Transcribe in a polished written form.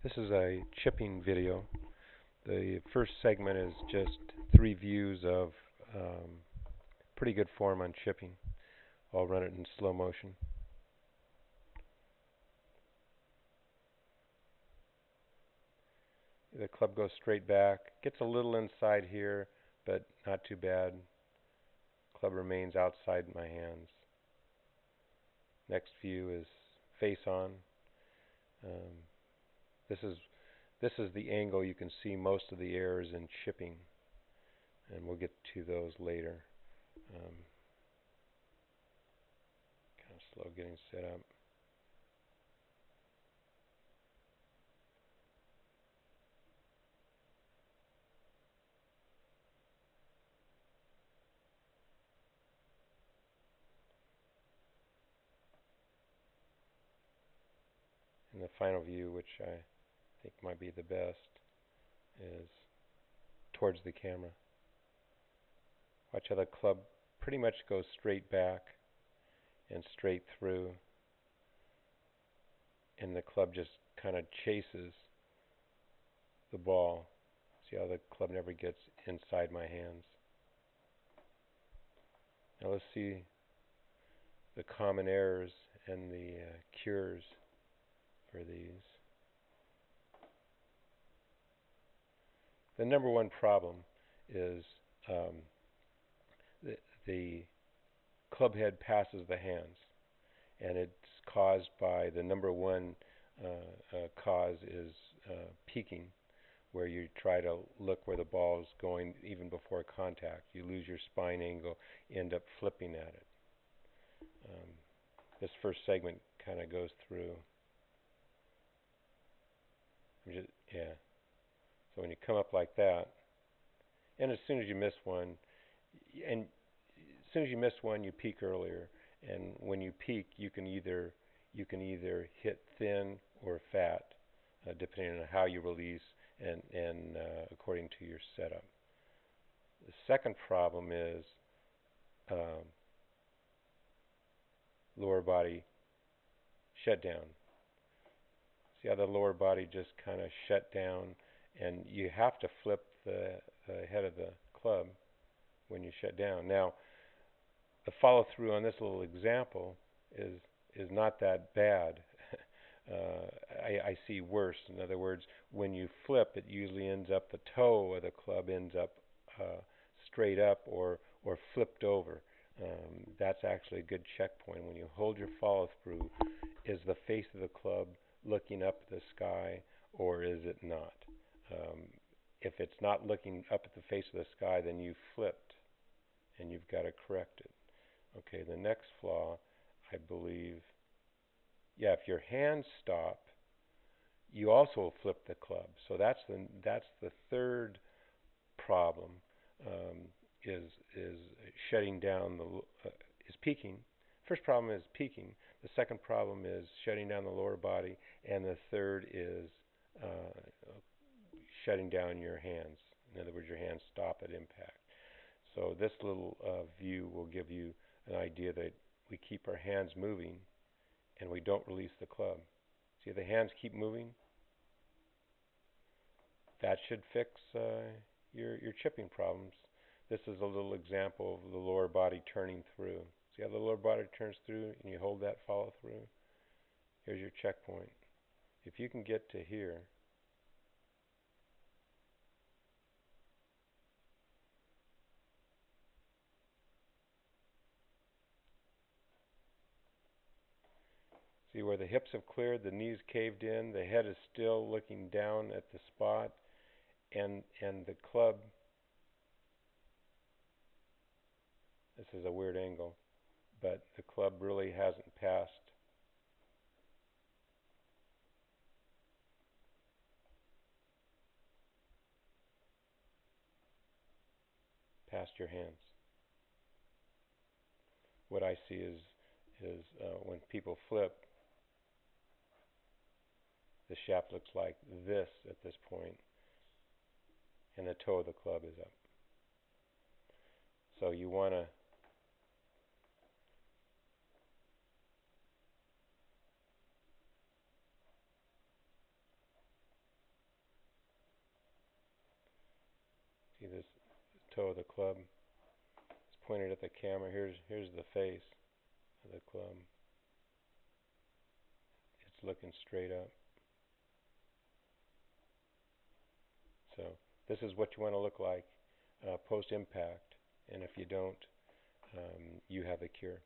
This is a chipping video. The first segment is just 3 views of pretty good form on chipping. I'll run it in slow motion. The club goes straight back, gets a little inside here, but not too bad. Club remains outside my hands. Next view is face on. Um, this is the angle you can see most of the errors in chipping, and we'll get to those later. Kind of slow getting set up. And the final view, which I think might be the best, is towards the camera. Watch how the club pretty much goes straight back and straight through, and the club just kind of chases the ball. See how the club never gets inside my hands. Now let's see the common errors and the cures for these. The number one problem is the club head passes the hands, and it's caused by the number one cause is peaking, where you try to look where the ball is going even before contact. You lose your spine angle, end up flipping at it. This first segment kind of goes through. Yeah. So when you come up like that, and as soon as you miss one, you peak earlier. And when you peak, you can either hit thin or fat, depending on how you release and according to your setup. The second problem is lower body shutdown. See how the lower body just kind of shut down, and you have to flip the head of the club when you shut down. Now, the follow through on this little example is not that bad. I see worse. In other words, when you flip, it usually ends up the toe of the club ends up straight up or flipped over. That's actually a good checkpoint. When you hold your follow through, is the face of the club looking up at the sky, or is it not? If it's not looking up at the face of the sky, then you flipped, and you've got to correct it. Okay, the next flaw, I believe, yeah, if your hands stop, you also flip the club. So that's the third problem, is shutting down is peaking. First problem is peaking. The second problem is shutting down the lower body, and the third is shutting down your hands. In other words, your hands stop at impact. So this little view will give you an idea that we keep our hands moving and we don't release the club. See, the hands keep moving. That should fix your chipping problems. This is a little example of the lower body turning through. See how the lower body turns through and you hold that follow through? Here's your checkpoint. If you can get to here, see where the hips have cleared, the knees caved in, the head is still looking down at the spot, and the club, this is a weird angle, but the club really hasn't passed your hands. What I see is when people flip, the shaft looks like this at this point, and the toe of the club is up. So you want to See this toe of the club? It's pointed at the camera. Here's the face of the club. It's looking straight up. So this is what you want to look like post-impact. And if you don't, you have a cure.